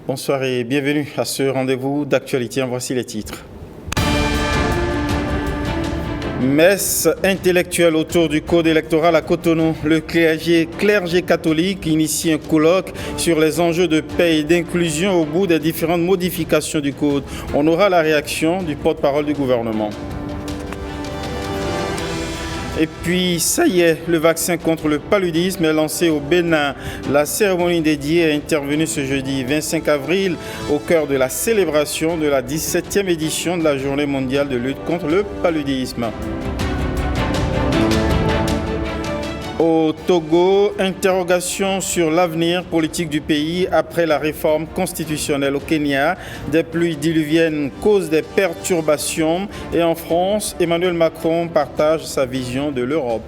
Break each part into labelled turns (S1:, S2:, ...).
S1: Bonsoir et bienvenue à ce rendez-vous d'actualité. Voici les titres. Messe intellectuelle autour du code électoral à Cotonou. Le clergé catholique initie un colloque sur les enjeux de paix et d'inclusion au bout des différentes modifications du code. On aura la réaction du porte-parole du gouvernement. Et puis, ça y est, le vaccin contre le paludisme est lancé au Bénin. La cérémonie dédiée est intervenue ce jeudi 25 avril au cœur de la célébration de la 17e édition de la Journée mondiale de lutte contre le paludisme. Au Togo, interrogation sur l'avenir politique du pays après la réforme constitutionnelle. Au Kenya, des pluies diluviennes causent des perturbations. Et en France, Emmanuel Macron partage sa vision de l'Europe.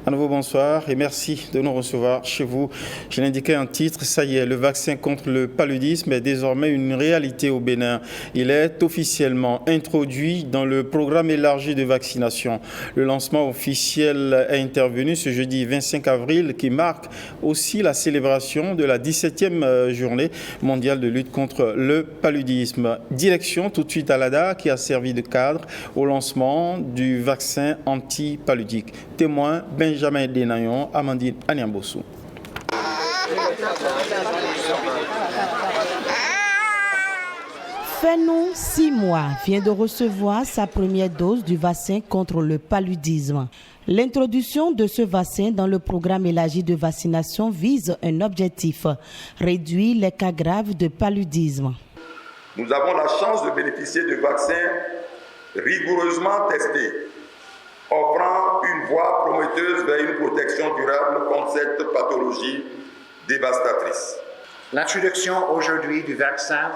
S1: À nouveau, bonsoir et merci de nous recevoir chez vous. Je l'indiquais en titre, ça y est, le vaccin contre le paludisme est désormais une réalité au Bénin. Il est officiellement introduit dans le programme élargi de vaccination. Le lancement officiel est intervenu ce jeudi 25 avril qui marque aussi la célébration de la 17e journée mondiale de lutte contre le paludisme. Direction tout de suite à l'ADA qui a servi de cadre au lancement du vaccin anti-paludique. Témoin Benjamin Denayon, Amandine Anyambossou.
S2: Fenou, 6 mois, vient de recevoir sa première dose du vaccin contre le paludisme. L'introduction de ce vaccin dans le programme élargi de vaccination vise un objectif, réduire les cas graves de paludisme.
S3: Nous avons la chance de bénéficier de vaccins rigoureusement testés, offrant une voie prometteuse vers une protection durable contre cette pathologie dévastatrice.
S4: L'introduction aujourd'hui du vaccin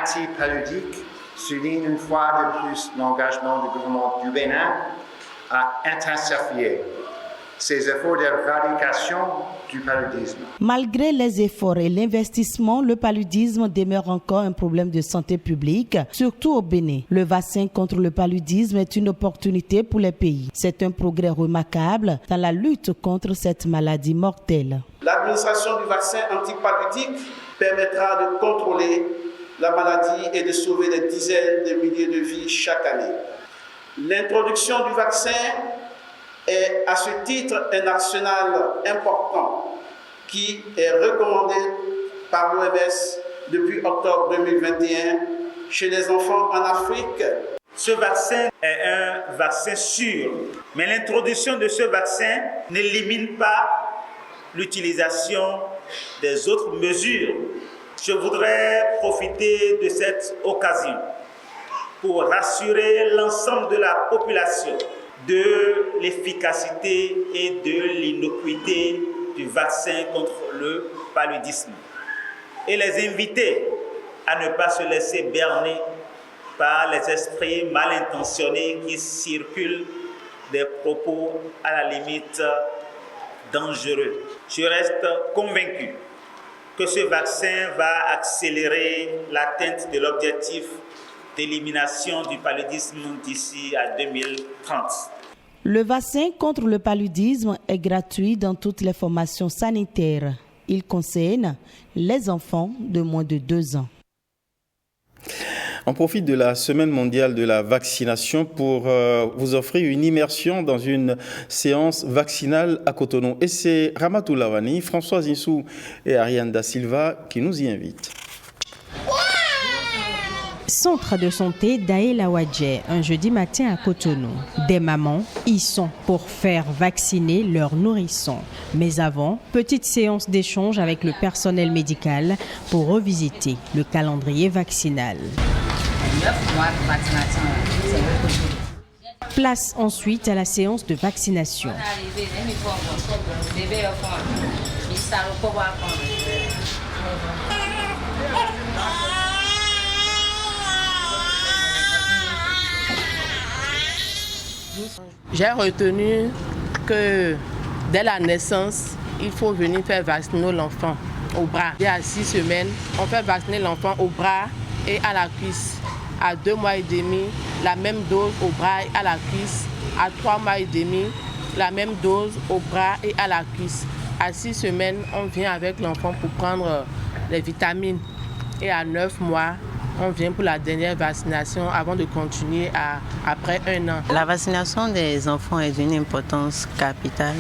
S4: anti-paludique souligne une fois de plus l'engagement du gouvernement du Bénin à intensifier ses efforts d'éradication du paludisme.
S2: Malgré les efforts et l'investissement, le paludisme demeure encore un problème de santé publique, surtout au Bénin. Le vaccin contre le paludisme est une opportunité pour les pays. C'est un progrès remarquable dans la lutte contre cette maladie mortelle.
S5: L'administration du vaccin antipaludique permettra de contrôler la maladie et de sauver des dizaines de milliers de vies chaque année. L'introduction du vaccin est à ce titre un arsenal important qui est recommandé par l'OMS depuis octobre 2021 chez les enfants en Afrique.
S6: Ce vaccin est un vaccin sûr, mais l'introduction de ce vaccin n'élimine pas l'utilisation des autres mesures. Je voudrais profiter de cette occasion pour rassurer l'ensemble de la population de l'efficacité et de l'innocuité du vaccin contre le paludisme et les inviter à ne pas se laisser berner par les esprits mal intentionnés qui circulent des propos à la limite dangereux. Je reste convaincu que ce vaccin va accélérer l'atteinte de l'objectif d'élimination du paludisme d'ici à 2030.
S2: Le vaccin contre le paludisme est gratuit dans toutes les formations sanitaires. Il concerne les enfants de moins de 2 ans.
S1: On profite de la semaine mondiale de la vaccination pour vous offrir une immersion dans une séance vaccinale à Cotonou. Et c'est Ramatou Lawani, Françoise Insou et Ariane Da Silva qui nous y invitent.
S7: Centre de santé d'Aïla Wadje, un jeudi matin à Cotonou. Des mamans y sont pour faire vacciner leurs nourrissons. Mais avant, petite séance d'échange avec le personnel médical pour revisiter le calendrier vaccinal.
S8: 9 mois de vaccination, c'est
S7: Place ensuite à la séance de vaccination.
S9: J'ai retenu que dès la naissance, il faut venir faire vacciner l'enfant au bras. Il y a 6 semaines, on fait vacciner l'enfant au bras et à la cuisse. À 2 mois et demi, la même dose au bras et à la cuisse. À 3 mois et demi, la même dose au bras et à la cuisse. À 6 semaines, on vient avec l'enfant pour prendre les vitamines. Et à 9 mois, on vient pour la dernière vaccination avant de continuer après 1 an.
S10: La vaccination des enfants est d'une importance capitale,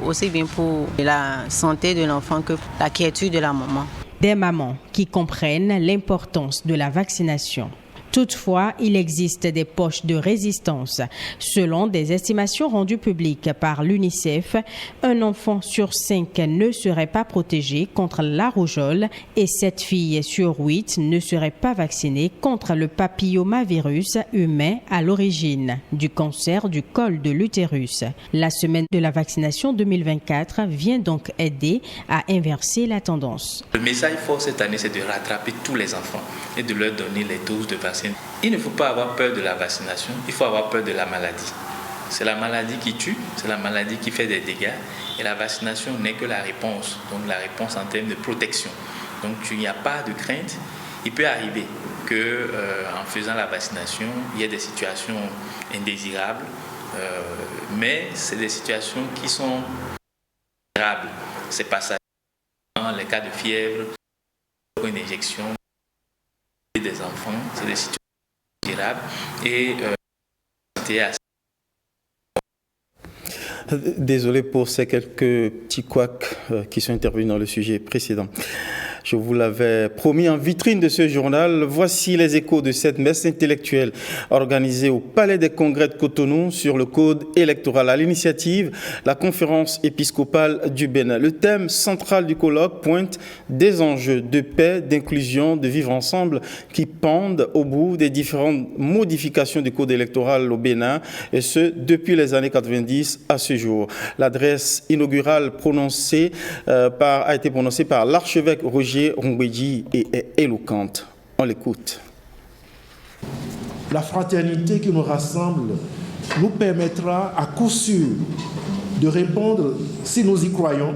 S10: aussi bien pour la santé de l'enfant que la quiétude de la maman.
S7: Des mamans qui comprennent l'importance de la vaccination. Toutefois, il existe des poches de résistance. Selon des estimations rendues publiques par l'UNICEF, un enfant sur 5 ne serait pas protégé contre la rougeole et 7 filles sur 8 ne seraient pas vaccinées contre le papillomavirus humain à l'origine du cancer du col de l'utérus. La semaine de la vaccination 2024 vient donc aider à inverser la tendance.
S11: Le message fort cette année, c'est de rattraper tous les enfants et de leur donner les doses de vaccins. Il ne faut pas avoir peur de la vaccination, il faut avoir peur de la maladie. C'est la maladie qui tue, c'est la maladie qui fait des dégâts et la vaccination n'est que la réponse, donc la réponse en termes de protection. Donc il n'y a pas de crainte. Il peut arriver qu'en faisant la vaccination, il y ait des situations indésirables, mais c'est des situations qui sont désirables. C'est pas ça. Dans les cas de fièvre, une injection des enfants, c'est des situations désirables et
S1: Désolé pour ces quelques petits couacs qui sont intervenus dans le sujet précédent. Je vous l'avais promis en vitrine de ce journal. Voici les échos de cette messe intellectuelle organisée au Palais des Congrès de Cotonou sur le code électoral. À l'initiative, la conférence épiscopale du Bénin. Le thème central du colloque pointe des enjeux de paix, d'inclusion, de vivre ensemble qui pendent au bout des différentes modifications du code électoral au Bénin, et ce, depuis les années 90 à ce jour. L'adresse inaugurale a été prononcée par l'archevêque Roger Rongweji et est éloquente. On l'écoute.
S12: La fraternité qui nous rassemble nous permettra à coup sûr de répondre, si nous y croyons,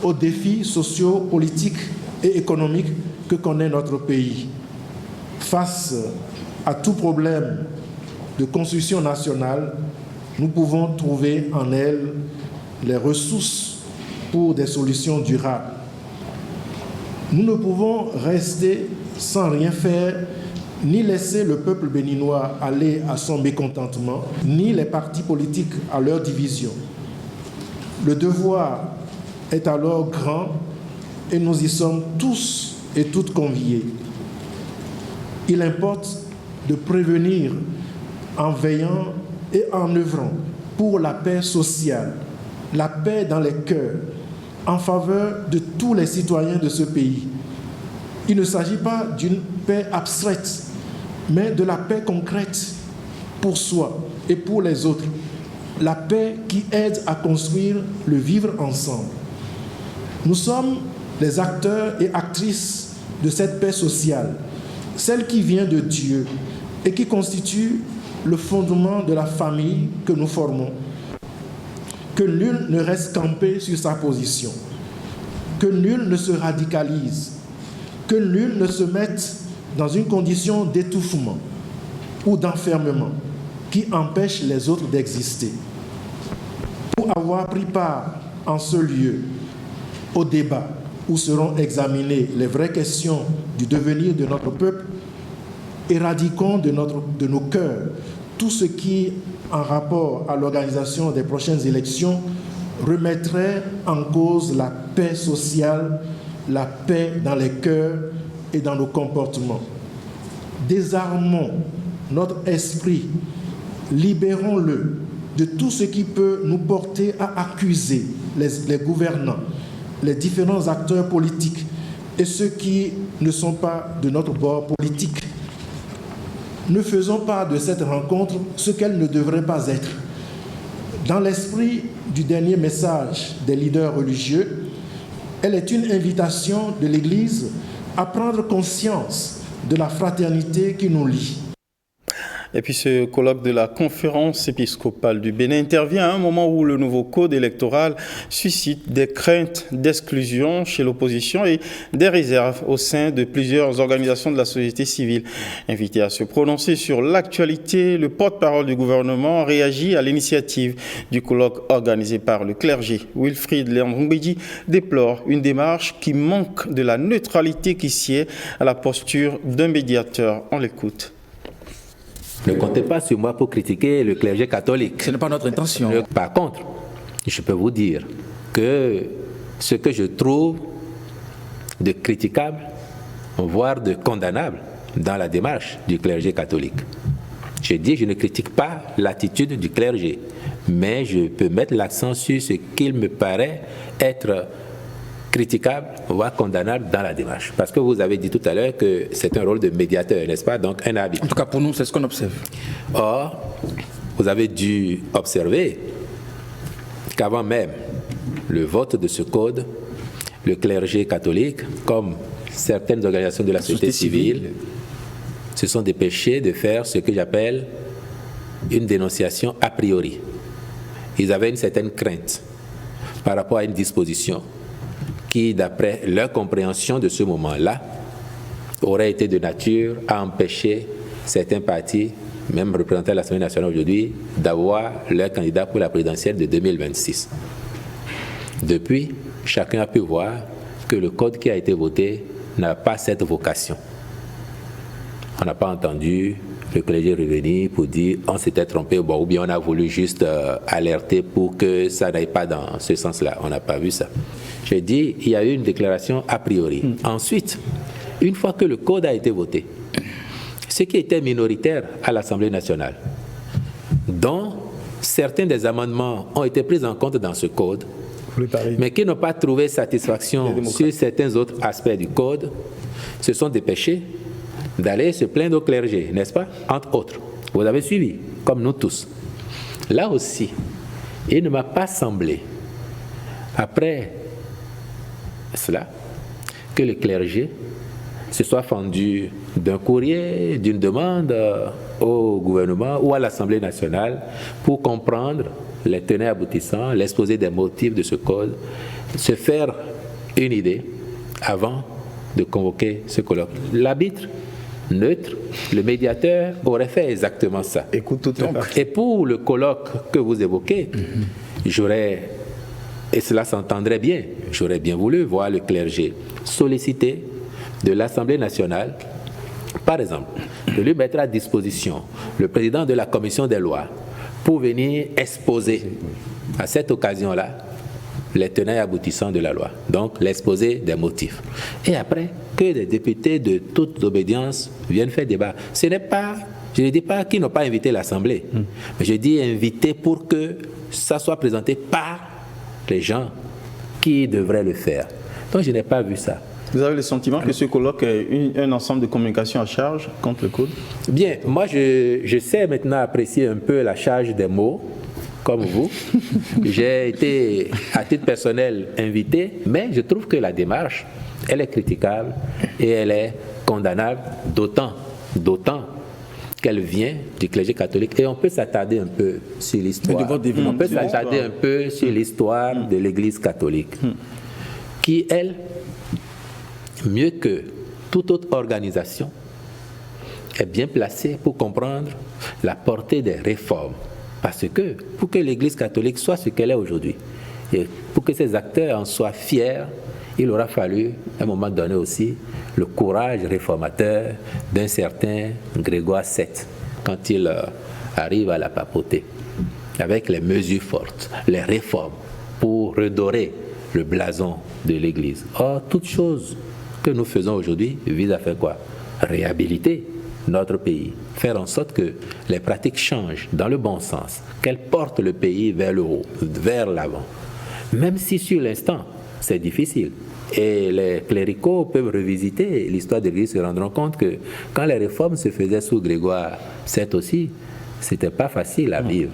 S12: aux défis sociaux, politiques et économiques que connaît notre pays. Face à tout problème de construction nationale, nous pouvons trouver en elle les ressources pour des solutions durables. Nous ne pouvons rester sans rien faire, ni laisser le peuple béninois aller à son mécontentement, ni les partis politiques à leur division. Le devoir est alors grand et nous y sommes tous et toutes conviés. Il importe de prévenir en veillant et en œuvrant pour la paix sociale, la paix dans les cœurs, en faveur de tous les citoyens de ce pays. Il ne s'agit pas d'une paix abstraite, mais de la paix concrète pour soi et pour les autres. La paix qui aide à construire le vivre ensemble. Nous sommes les acteurs et actrices de cette paix sociale, celle qui vient de Dieu et qui constitue le fondement de la famille que nous formons. Que nul ne reste campé sur sa position, que nul ne se radicalise, que nul ne se mette dans une condition d'étouffement ou d'enfermement qui empêche les autres d'exister. Pour avoir pris part en ce lieu au débat où seront examinées les vraies questions du devenir de notre peuple, éradiquons de nos cœurs tout ce qui, en rapport à l'organisation des prochaines élections, remettrait en cause la paix sociale, la paix dans les cœurs et dans nos comportements. Désarmons notre esprit, libérons-le de tout ce qui peut nous porter à accuser les gouvernants, les différents acteurs politiques et ceux qui ne sont pas de notre bord politique. Ne faisons pas de cette rencontre ce qu'elle ne devrait pas être. Dans l'esprit du dernier message des leaders religieux, elle est une invitation de l'Église à prendre conscience de la fraternité qui nous lie.
S1: Et puis ce colloque de la conférence épiscopale du Bénin intervient à un moment où le nouveau code électoral suscite des craintes d'exclusion chez l'opposition et des réserves au sein de plusieurs organisations de la société civile. Invité à se prononcer sur l'actualité, le porte-parole du gouvernement réagit à l'initiative du colloque organisé par le clergé. Wilfried Léandrongbédi déplore une démarche qui manque de la neutralité qui sied à la posture d'un médiateur. On l'écoute.
S13: Ne comptez pas sur moi pour critiquer le clergé catholique.
S14: Ce n'est pas notre intention.
S13: Par contre, je peux vous dire que ce que je trouve de critiquable, voire de condamnable dans la démarche du clergé catholique. Je dis, je ne critique pas l'attitude du clergé, mais je peux mettre l'accent sur ce qu'il me paraît être critiquable, voire condamnable dans la démarche. Parce que vous avez dit tout à l'heure que c'est un rôle de médiateur, n'est-ce pas? Donc un arbitre.
S14: En tout cas, pour nous, c'est ce qu'on observe.
S13: Or, vous avez dû observer qu'avant même le vote de ce code, le clergé catholique, comme certaines organisations de la société civile, se sont dépêchés de faire ce que j'appelle une dénonciation a priori. Ils avaient une certaine crainte par rapport à une disposition qui, d'après leur compréhension de ce moment-là, aurait été de nature à empêcher certains partis, même représentés à l'Assemblée nationale aujourd'hui, d'avoir leur candidat pour la présidentielle de 2026. Depuis, chacun a pu voir que le code qui a été voté n'a pas cette vocation. On n'a pas entendu le clergé revenir pour dire on s'était trompé, bon, ou bien on a voulu juste alerter pour que ça n'aille pas dans ce sens-là. On n'a pas vu ça. J'ai dit, il y a eu une déclaration a priori. Ensuite, une fois que le code a été voté, ce qui était minoritaire à l'Assemblée nationale, dont certains des amendements ont été pris en compte dans ce code, mais qui n'ont pas trouvé satisfaction sur certains autres aspects du code, se sont dépêchés d'aller se plaindre au clergé, n'est-ce pas? Entre autres. Vous avez suivi, comme nous tous. Là aussi, il ne m'a pas semblé, après cela, que le clergé se soit fendu d'un courrier, d'une demande au gouvernement ou à l'Assemblée nationale pour comprendre les tenants aboutissants, l'exposé des motifs de ce code, se faire une idée avant de convoquer ce colloque. L'arbitre neutre, le médiateur aurait fait exactement ça.
S1: Écoute tout le temps.
S13: Et pour le colloque que vous évoquez, j'aurais, et cela s'entendrait bien, j'aurais bien voulu voir le clergé solliciter de l'Assemblée nationale, par exemple, de lui mettre à disposition le président de la commission des lois pour venir exposer à cette occasion-là les tenants et aboutissants de la loi, donc l'exposé des motifs. Et après, que les députés de toute obédience viennent faire débat. Ce n'est pas, je ne dis pas qu'ils n'ont pas invité l'Assemblée, mais je dis invité pour que ça soit présenté par les gens qui devraient le faire. Donc je n'ai pas vu ça.
S1: Vous avez le sentiment que ce colloque est un ensemble de communication à charge contre le code?
S13: Bien, moi je sais maintenant apprécier un peu la charge des mots, comme vous. J'ai été, à titre personnel, invité, mais je trouve que la démarche, elle est critiquable et elle est condamnable, d'autant qu'elle vient du clergé catholique. Et on peut s'attarder un peu sur l'histoire. On peut s'attarder un peu sur l'histoire de l'Église catholique, qui, elle, mieux que toute autre organisation, est bien placée pour comprendre la portée des réformes. Parce que pour que l'Église catholique soit ce qu'elle est aujourd'hui, et pour que ses acteurs en soient fiers, il aura fallu, à un moment donné aussi, le courage réformateur d'un certain Grégoire VII, quand il arrive à la papauté, avec les mesures fortes, les réformes, pour redorer le blason de l'Église. Or, toute chose que nous faisons aujourd'hui vise à faire quoi? Réhabiliter notre pays, faire en sorte que les pratiques changent dans le bon sens, qu'elles portent le pays vers le haut, vers l'avant. Même si sur l'instant, c'est difficile. Et les cléricaux peuvent revisiter l'histoire de l'Église, se rendront compte que quand les réformes se faisaient sous Grégoire VII aussi, c'était pas facile à vivre.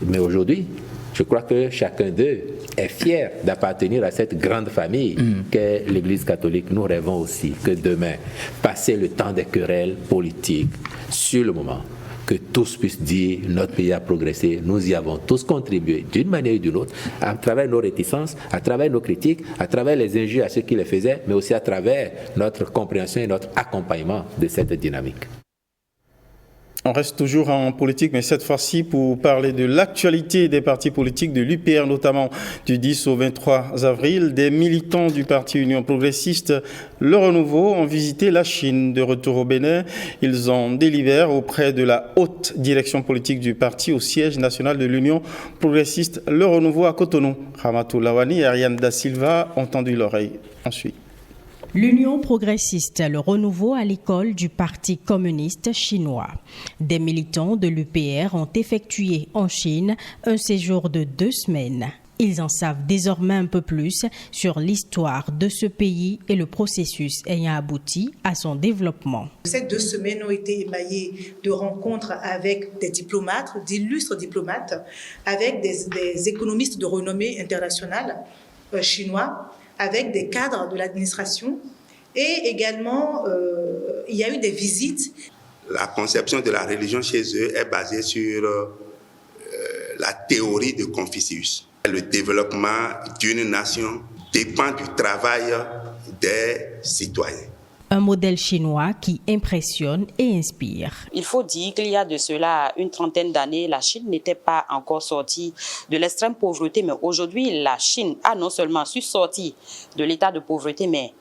S13: Mais aujourd'hui, je crois que chacun d'eux est fier d'appartenir à cette grande famille qu'est l'Église catholique. Nous rêvons aussi que demain, passer le temps des querelles politiques sur le moment, que tous puissent dire notre pays a progressé, nous y avons tous contribué d'une manière ou d'une autre, à travers nos réticences, à travers nos critiques, à travers les injures à ceux qui les faisaient, mais aussi à travers notre compréhension et notre accompagnement de cette dynamique.
S1: On reste toujours en politique, mais cette fois-ci pour parler de l'actualité des partis politiques de l'UPR, notamment du 10 au 23 avril. Des militants du parti Union progressiste Le Renouveau ont visité la Chine. De retour au Bénin, ils ont délibéré auprès de la haute direction politique du parti au siège national de l'Union progressiste Le Renouveau à Cotonou. Ramatou Lawani et Ariane Da Silva ont tendu l'oreille. Ensuite.
S7: L'Union progressiste, le renouveau à l'école du Parti communiste chinois. Des militants de l'UPR ont effectué en Chine un séjour de 2 semaines. Ils en savent désormais un peu plus sur l'histoire de ce pays et le processus ayant abouti à son développement.
S15: Ces 2 semaines ont été émaillées de rencontres avec des diplomates, d'illustres diplomates, avec des économistes de renommée internationale chinois, avec des cadres de l'administration et également il y a eu des visites.
S16: La conception de la religion chez eux est basée sur la théorie de Confucius. Le développement d'une nation dépend du travail des citoyens.
S7: Un modèle chinois qui impressionne et inspire.
S17: Il faut dire qu'il y a de cela une trentaine d'années, la Chine n'était pas encore sortie de l'extrême pauvreté, mais aujourd'hui, la Chine a non seulement su sortir de l'état de pauvreté, mais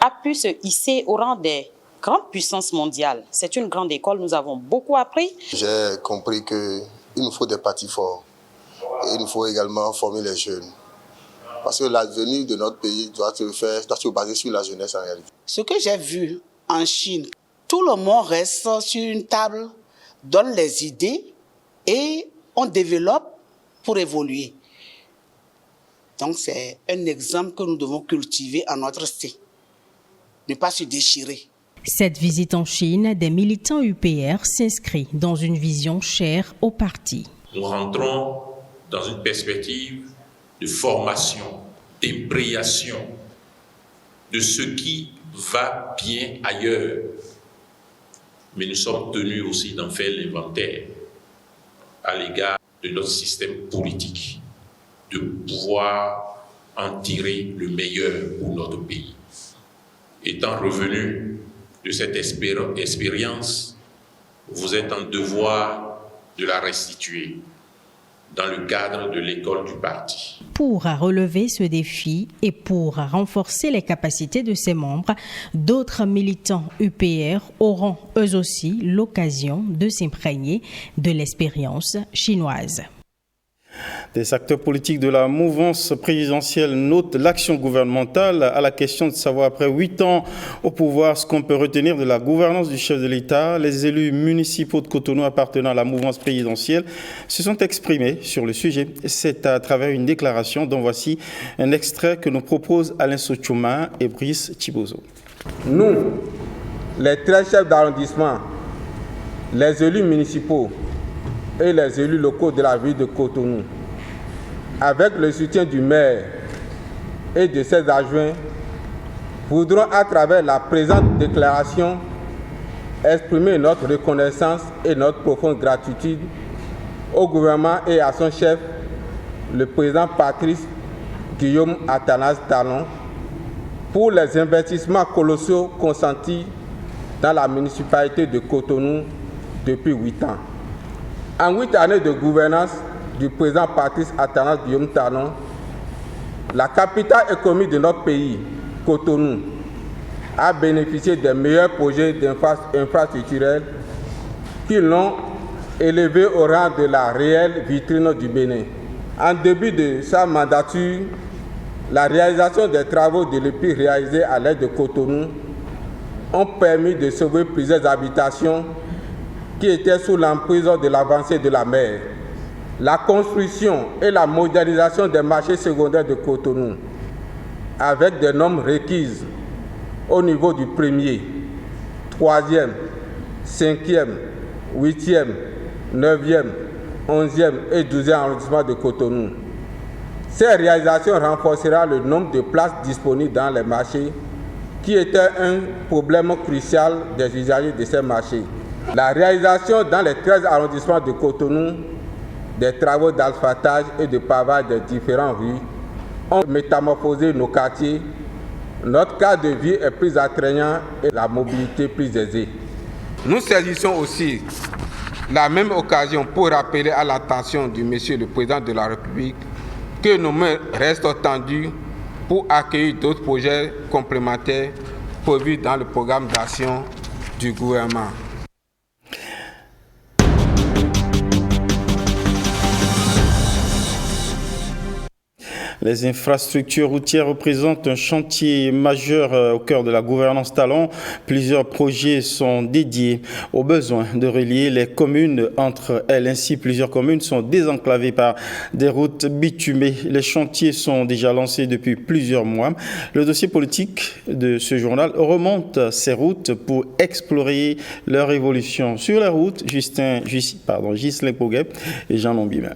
S17: a pu se hisser au rang des grandes puissances mondiales. C'est une grande école, nous avons beaucoup appris.
S18: J'ai compris qu'il nous faut des partis forts et il nous faut également former les jeunes. Parce que l'avenir de notre pays doit se baser sur la jeunesse en réalité.
S19: Ce que j'ai vu en Chine, tout le monde reste sur une table, donne les idées et on développe pour évoluer. Donc c'est un exemple que nous devons cultiver en notre sein. Ne pas se déchirer.
S7: Cette visite en Chine des militants UPR s'inscrit dans une vision chère au parti.
S20: Nous rentrons dans une perspective de formation, d'imprégnation de ce qui va bien ailleurs. Mais nous sommes tenus aussi d'en faire l'inventaire à l'égard de notre système politique, de pouvoir en tirer le meilleur pour notre pays. Étant revenu de cette expérience, vous êtes en devoir de la restituer dans le cadre de l'école du parti.
S7: Pour relever ce défi et pour renforcer les capacités de ses membres, d'autres militants UPR auront eux aussi l'occasion de s'imprégner de l'expérience chinoise.
S1: Des acteurs politiques de la mouvance présidentielle notent l'action gouvernementale à la question de savoir, après 8 ans au pouvoir, ce qu'on peut retenir de la gouvernance du chef de l'État. Les élus municipaux de Cotonou appartenant à la mouvance présidentielle se sont exprimés sur le sujet. C'est à travers une déclaration dont voici un extrait que nous proposent Alain Sochouma et Brice Chibozo.
S21: Nous, les 13 chefs d'arrondissement, les élus municipaux et les élus locaux de la ville de Cotonou, avec le soutien du maire et de ses adjoints, voudrons à travers la présente déclaration exprimer notre reconnaissance et notre profonde gratitude au gouvernement et à son chef, le président Patrice Guillaume Athanase Talon, pour les investissements colossaux consentis dans la municipalité de Cotonou depuis 8 ans. En 8 années de gouvernance du président Patrice Athanase Guillaume Talon, la capitale économique de notre pays, Cotonou, a bénéficié des meilleurs projets infrastructurels qui l'ont élevé au rang de la réelle vitrine du Bénin. En début de sa mandature, la réalisation des travaux de l'EPI réalisés à l'aide de Cotonou ont permis de sauver plusieurs habitations qui étaient sous l'emprise de l'avancée de la mer. La construction et la modernisation des marchés secondaires de Cotonou, avec des normes requises au niveau du 1er, 3e, 5e, 8e, 9e, 11e et 12e arrondissement de Cotonou. Ces réalisations renforceront le nombre de places disponibles dans les marchés, qui était un problème crucial des usagers de ces marchés. La réalisation dans les 13 arrondissements de Cotonou des travaux d'asphaltage et de pavage des différentes rues ont métamorphosé nos quartiers. Notre cadre de vie est plus attrayant et la mobilité plus aisée. Nous saisissons aussi la même occasion pour rappeler à l'attention du Monsieur le Président de la République que nos mains restent tendues pour accueillir d'autres projets complémentaires prévus dans le programme d'action du gouvernement.
S1: Les infrastructures routières représentent un chantier majeur au cœur de la gouvernance Talon. Plusieurs projets sont dédiés aux besoins de relier les communes entre elles. Ainsi, plusieurs communes sont désenclavées par des routes bitumées. Les chantiers sont déjà lancés depuis plusieurs mois. Le dossier politique de ce journal remonte ces routes pour explorer leur évolution. Sur les routes, Ghislain Poguet et Jean Lombima.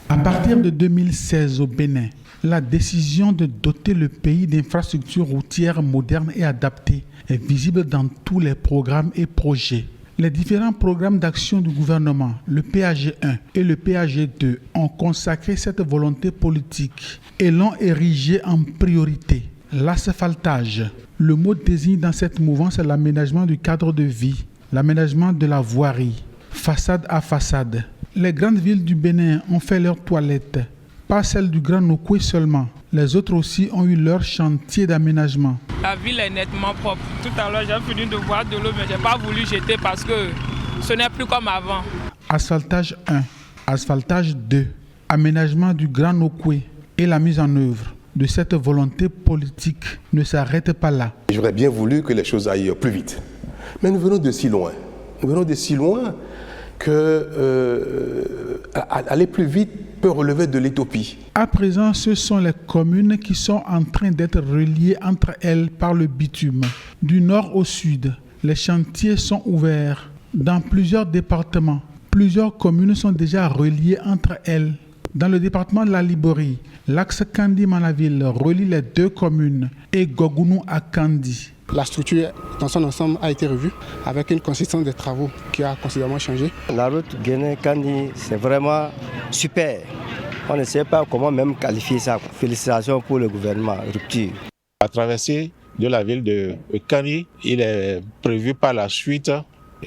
S3: À partir de 2016 au Bénin, la décision de doter le pays d'infrastructures routières modernes et adaptées est visible dans tous les programmes et projets. Les différents programmes d'action du gouvernement, le PAG 1 et le PAG 2, ont consacré cette volonté politique et l'ont érigée en priorité. L'asphaltage. Le mot désigne dans cette mouvance l'aménagement du cadre de vie, l'aménagement de la voirie, façade à façade. Les grandes villes du Bénin ont fait leurs toilettes. Pas celle du Grand Nokoué seulement. Les autres aussi ont eu leur chantier d'aménagement.
S22: La ville est nettement propre. Tout à l'heure, j'ai fini de boire de l'eau, mais je n'ai pas voulu jeter parce que ce n'est plus comme avant.
S3: Asphaltage 1, asphaltage 2, aménagement du Grand Nokoué et la mise en œuvre de cette volonté politique ne s'arrête pas là.
S23: J'aurais bien voulu que les choses aillent plus vite. Mais nous venons de si loin. Nous venons de si loin que aller plus vite peut relever de l'utopie.
S3: À présent, ce sont les communes qui sont en train d'être reliées entre elles par le bitume. Du nord au sud, les chantiers sont ouverts dans plusieurs départements. Plusieurs communes sont déjà reliées entre elles. Dans le département de la Libori, l'axe Kandi-Manaville relie les deux communes et Gogounou à Kandi.
S24: La structure dans son ensemble a été revue avec une consistance des travaux qui a considérablement changé.
S25: La route Guinée-Kandi, c'est vraiment super. On ne sait pas comment même qualifier ça. Félicitations pour le gouvernement, rupture.
S26: La traversée de la ville de Kandi, il est prévu par la suite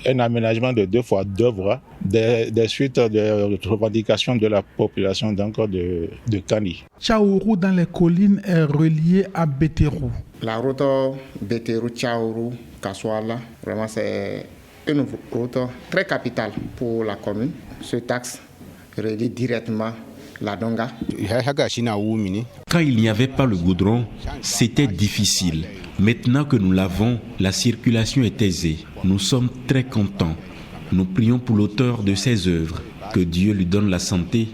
S26: un aménagement de 2 fois d'œuvres des suites de revendications de la population de Kandi.
S3: Tchaourou dans les collines est relié à Bétérou.
S27: La route Bétérou-Tchaourou-Kassoala, vraiment c'est une route très capitale pour la commune. Ce axe relie directement la Donga.
S28: Quand il n'y avait pas le goudron, c'était difficile. Maintenant que nous l'avons, la circulation est aisée. Nous sommes très contents. Nous prions pour l'auteur de ces œuvres, que Dieu lui donne la santé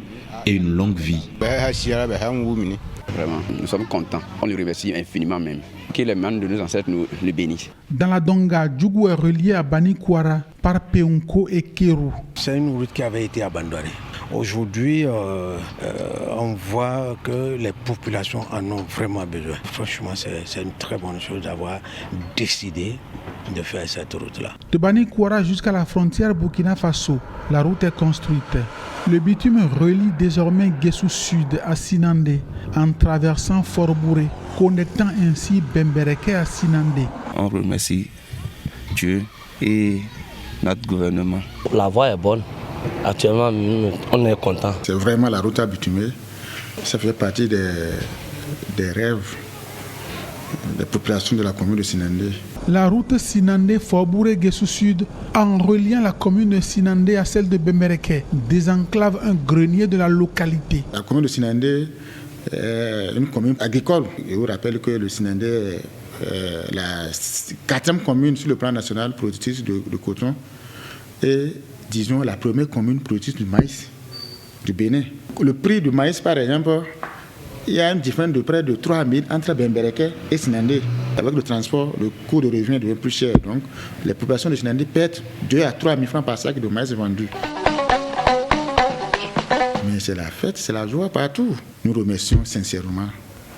S28: et une longue vie.
S29: Vraiment, nous sommes contents. On le remercie infiniment même. Que les mains de nos ancêtres nous le bénissent.
S3: Dans la Donga, Djougou est relié à Banikwara par Peunko et Kéru.
S30: C'est une route qui avait été abandonnée. Aujourd'hui, on voit que les populations en ont vraiment besoin. Franchement, c'est une très bonne chose d'avoir décidé de faire cette route-là.
S3: De Banikwara jusqu'à la frontière Burkina Faso, la route est construite. Le bitume relie désormais Guessou Sud à Sinandé en traversant Fort Bouré, connectant ainsi Bembereke à Sinandé.
S30: On remercie Dieu et notre gouvernement.
S25: La voie est bonne. Actuellement, on est content.
S27: C'est vraiment la route à bitumer. Ça fait partie des rêves des populations de la commune de Sinandé.
S3: La route Sinandé-Fort-Bouré-Guessou Sud, en reliant la commune de Sinandé à celle de Bembereke, désenclave un grenier de la localité.
S27: La commune de Sinandé est une commune agricole. Je vous rappelle que le Sinandé est la 4e commune sur le plan national productrice de coton et, disons, la première commune productrice du maïs du Bénin. Le prix du maïs, par exemple, il y a une différence de près de 3 000 entre Bembereke et Sinandé. Avec le transport, le coût de revient devient plus cher. Donc, les populations de Sinandé perdent 2 à 3 000 francs par sac de maïs vendu. Mais c'est la fête, c'est la joie partout. Nous remercions sincèrement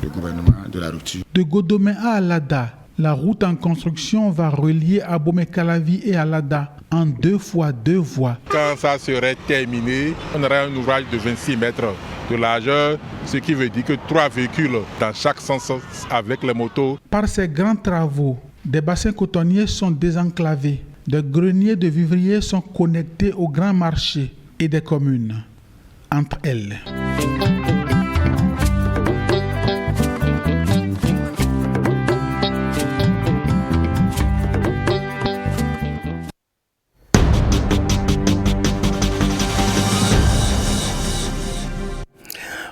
S27: le gouvernement de la rupture.
S3: De Godomé à Alada, La route en construction va relier Abomey-Calavi et Alada en 2 fois 2 voies.
S23: Quand ça serait terminé, on aurait un ouvrage de 26 mètres de largeur, ce qui veut dire que 3 véhicules dans chaque sens avec les motos.
S3: Par ces grands travaux, des bassins cotonniers sont désenclavés, des greniers de vivriers sont connectés aux grands marchés et des communes entre elles.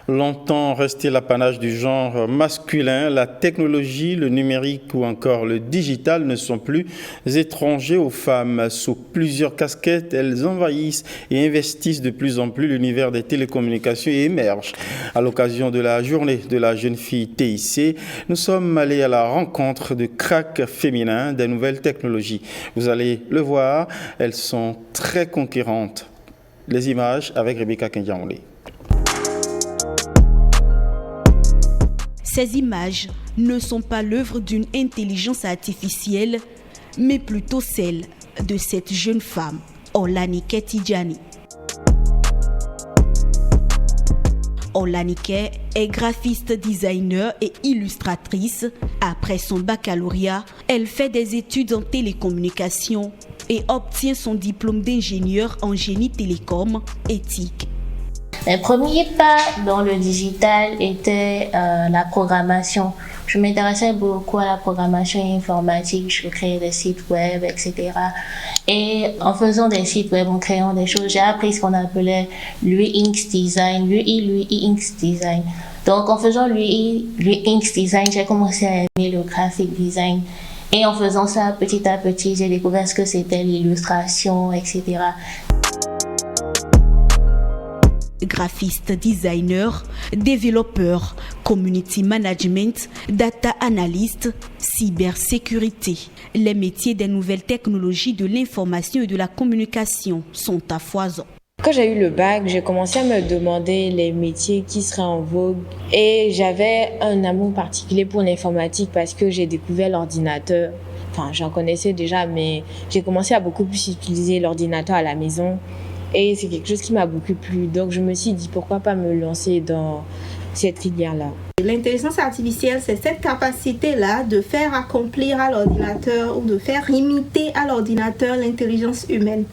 S1: Longtemps resté l'apanage du genre masculin, la technologie, le numérique ou encore le digital ne sont plus étrangers aux femmes. Sous plusieurs casquettes, elles envahissent et investissent de plus en plus l'univers des télécommunications et émergent. À l'occasion de la journée de la jeune fille TIC, nous sommes allés à la rencontre de cracks féminins des nouvelles technologies. Vous allez le voir, elles sont très conquérantes. Les images avec Rebecca Kendiaoulé.
S2: Ces images ne sont pas l'œuvre d'une intelligence artificielle, mais plutôt celle de cette jeune femme, Olanike Tidjani. Olanike est graphiste, designer et illustratrice. Après son baccalauréat, elle fait des études en télécommunications et obtient son diplôme d'ingénieur en génie télécom éthique.
S4: Mes premiers pas dans le digital étaient la programmation. Je m'intéressais beaucoup à la programmation informatique, je créais des sites web, etc. Et en faisant des sites web, en créant des choses, j'ai appris ce qu'on appelait l'UX design, l'UX design. Donc en faisant l'UX design, j'ai commencé à aimer le graphic design. Et en faisant ça, petit à petit, j'ai découvert ce que c'était l'illustration, etc.
S2: Graphiste, designer, développeur, community management, data analyst, cybersécurité. Les métiers des nouvelles technologies de l'information et de la communication sont à foison.
S5: Quand j'ai eu le bac, j'ai commencé à me demander les métiers qui seraient en vogue et j'avais un amour particulier pour l'informatique parce que j'ai découvert l'ordinateur. Enfin, j'en connaissais déjà, mais j'ai commencé à beaucoup plus utiliser l'ordinateur à la maison. Et c'est quelque chose qui m'a beaucoup plu. Donc, je me suis dit, pourquoi pas me lancer dans cette filière-là.
S6: L'intelligence artificielle, c'est cette capacité-là de faire accomplir à l'ordinateur ou de faire imiter à l'ordinateur l'intelligence humaine.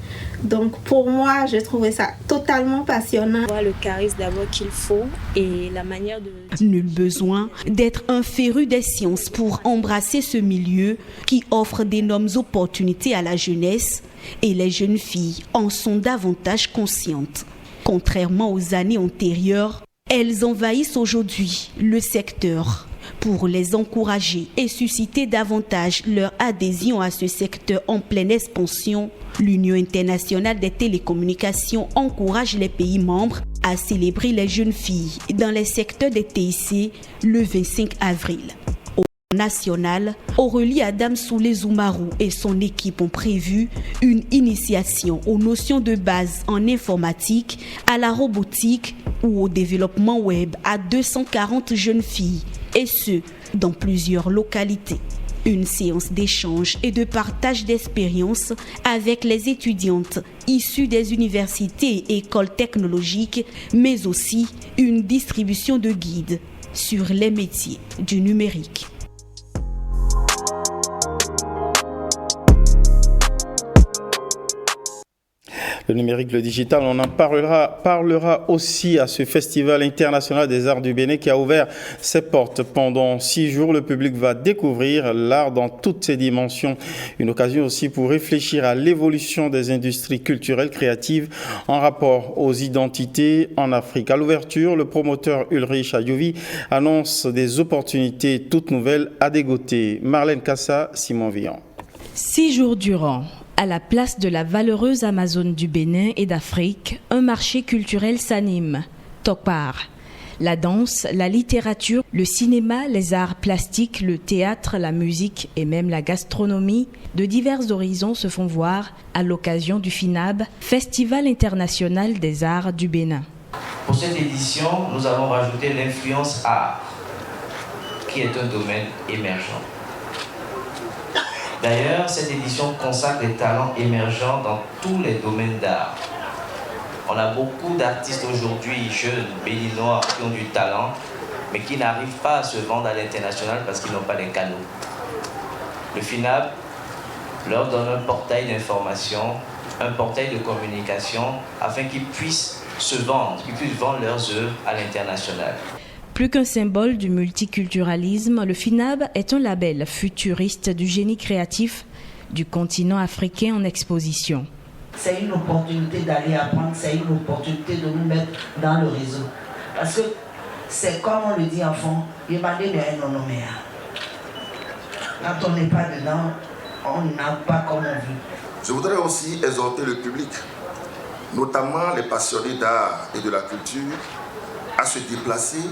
S6: Donc, pour moi, j'ai trouvé ça totalement passionnant.
S5: Le charisme d'abord qu'il faut et la manière de...
S2: Nul besoin d'être un féru des sciences pour embrasser ce milieu qui offre d'énormes opportunités à la jeunesse. Et les jeunes filles en sont davantage conscientes. Contrairement aux années antérieures, elles envahissent aujourd'hui le secteur. Pour les encourager et susciter davantage leur adhésion à ce secteur en pleine expansion, l'Union internationale des télécommunications encourage les pays membres à célébrer les jeunes filles dans les secteurs des TIC le 25 avril. National, Aurélie Adam Soulé Zoumarou et son équipe ont prévu une initiation aux notions de base en informatique, à la robotique ou au développement web à 240 jeunes filles, et ce, dans plusieurs localités. Une séance d'échange et de partage d'expériences avec les étudiantes issues des universités et écoles technologiques, mais aussi une distribution de guides sur les métiers du numérique.
S1: Le numérique, le digital, on en parlera aussi à ce Festival international des arts du Bénin qui a ouvert ses portes pendant 6 jours. Le public va découvrir l'art dans toutes ses dimensions. Une occasion aussi pour réfléchir à l'évolution des industries culturelles créatives en rapport aux identités en Afrique. À l'ouverture, le promoteur Ulrich Adjovi annonce des opportunités toutes nouvelles à dégoter. Marlène Kassa, Simon Villon.
S8: 6 jours durant, à la place de la valeureuse Amazone du Bénin et d'Afrique, un marché culturel s'anime. Tokpar. La danse, la littérature, le cinéma, les arts plastiques, le théâtre, la musique et même la gastronomie de divers horizons se font voir à l'occasion du FINAB, Festival international des arts du Bénin.
S9: Pour cette édition, nous avons rajouté l'influence art, qui est un domaine émergent. D'ailleurs, cette édition consacre des talents émergents dans tous les domaines d'art. On a beaucoup d'artistes aujourd'hui, jeunes, béninois, qui ont du talent, mais qui n'arrivent pas à se vendre à l'international parce qu'ils n'ont pas les canaux. Le FINAB leur donne un portail d'information, un portail de communication, afin qu'ils puissent se vendre, qu'ils puissent vendre leurs œuvres à l'international.
S8: Plus qu'un symbole du multiculturalisme, le FINAB est un label futuriste du génie créatif du continent africain en exposition.
S10: C'est une opportunité d'aller apprendre, c'est une opportunité de nous mettre dans le réseau. Parce que c'est comme on le dit en fond, quand on n'est pas dedans, on n'a pas comme on veut.
S11: Je voudrais aussi exhorter le public, notamment les passionnés d'art et de la culture, à se déplacer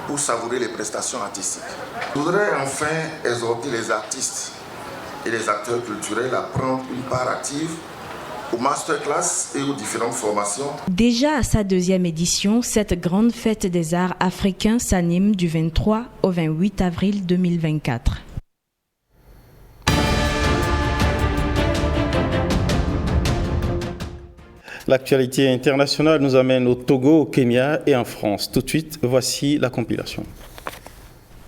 S11: pour savourer les prestations artistiques. Je voudrais enfin exhorter les artistes et les acteurs culturels à prendre une part active aux masterclass et aux différentes formations.
S8: Déjà à sa deuxième édition, cette grande fête des arts africains s'anime du 23 au 28 avril 2024.
S1: L'actualité internationale nous amène au Togo, au Kenya et en France. Tout de suite, voici la compilation.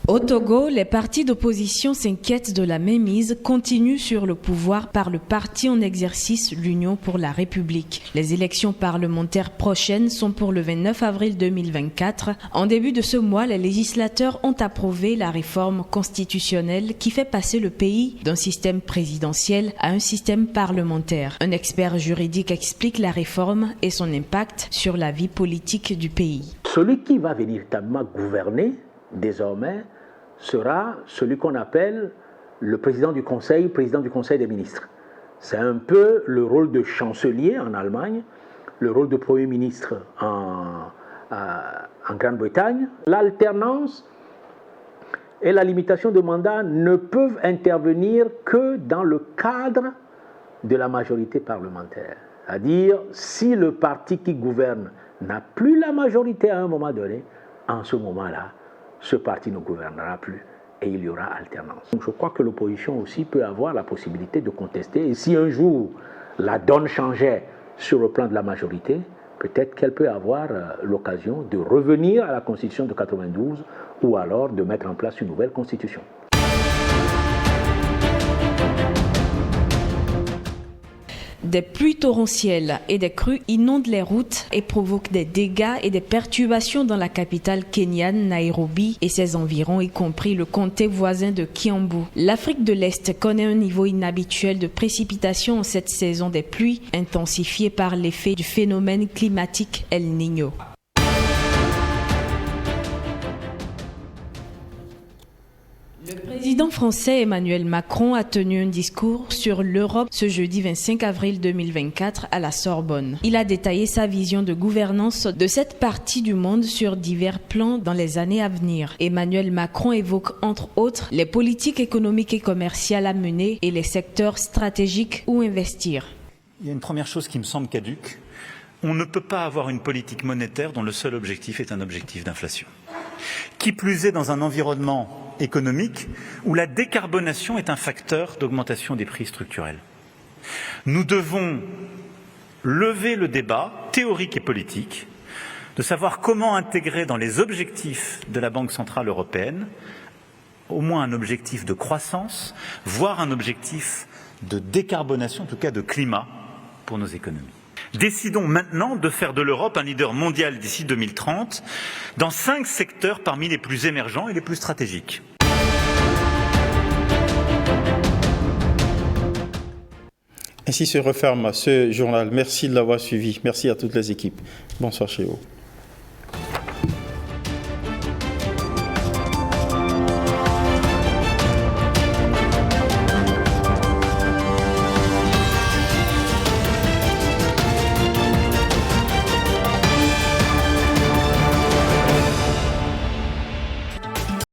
S8: Au Togo, les partis d'opposition s'inquiètent de la mainmise continue sur le pouvoir par le parti en exercice, l'Union pour la République. Les élections parlementaires prochaines sont pour le 29 avril 2024. En début de ce mois, les législateurs ont approuvé la réforme constitutionnelle qui fait passer le pays d'un système présidentiel à un système parlementaire. Un expert juridique explique la réforme et son impact sur la vie politique du pays.
S12: Celui qui va véritablement gouverner désormais sera celui qu'on appelle le président du Conseil des ministres. C'est un peu le rôle de chancelier en Allemagne, le rôle de Premier ministre en Grande-Bretagne. L'alternance et la limitation de mandat ne peuvent intervenir que dans le cadre de la majorité parlementaire. C'est-à-dire, si le parti qui gouverne n'a plus la majorité à un moment donné, en ce moment-là, ce parti ne gouvernera plus et il y aura alternance. Donc je crois que l'opposition aussi peut avoir la possibilité de contester. Et si un jour la donne changeait sur le plan de la majorité, peut-être qu'elle peut avoir l'occasion de revenir à la Constitution de 92 ou alors de mettre en place une nouvelle Constitution.
S8: Des pluies torrentielles et des crues inondent les routes et provoquent des dégâts et des perturbations dans la capitale kenyane, Nairobi et ses environs, y compris le comté voisin de Kiambu. L'Afrique de l'Est connaît un niveau inhabituel de précipitations en cette saison des pluies, intensifiée par l'effet du phénomène climatique El Niño. Le président français Emmanuel Macron a tenu un discours sur l'Europe ce jeudi 25 avril 2024 à la Sorbonne. Il a détaillé sa vision de gouvernance de cette partie du monde sur divers plans dans les années à venir. Emmanuel Macron évoque entre autres les politiques économiques et commerciales à mener et les secteurs stratégiques où investir.
S13: Il y a une première chose qui me semble caduque. On ne peut pas avoir une politique monétaire dont le seul objectif est un objectif d'inflation. Qui plus est dans un environnement économique où la décarbonation est un facteur d'augmentation des prix structurels. Nous devons lever le débat théorique et politique de savoir comment intégrer dans les objectifs de la Banque centrale européenne au moins un objectif de croissance, voire un objectif de décarbonation, en tout cas de climat pour nos économies. Décidons maintenant de faire de l'Europe un leader mondial d'ici 2030 dans 5 secteurs parmi les plus émergents et les plus stratégiques.
S1: Ainsi se referme ce journal. Merci de l'avoir suivi. Merci à toutes les équipes. Bonsoir chez vous.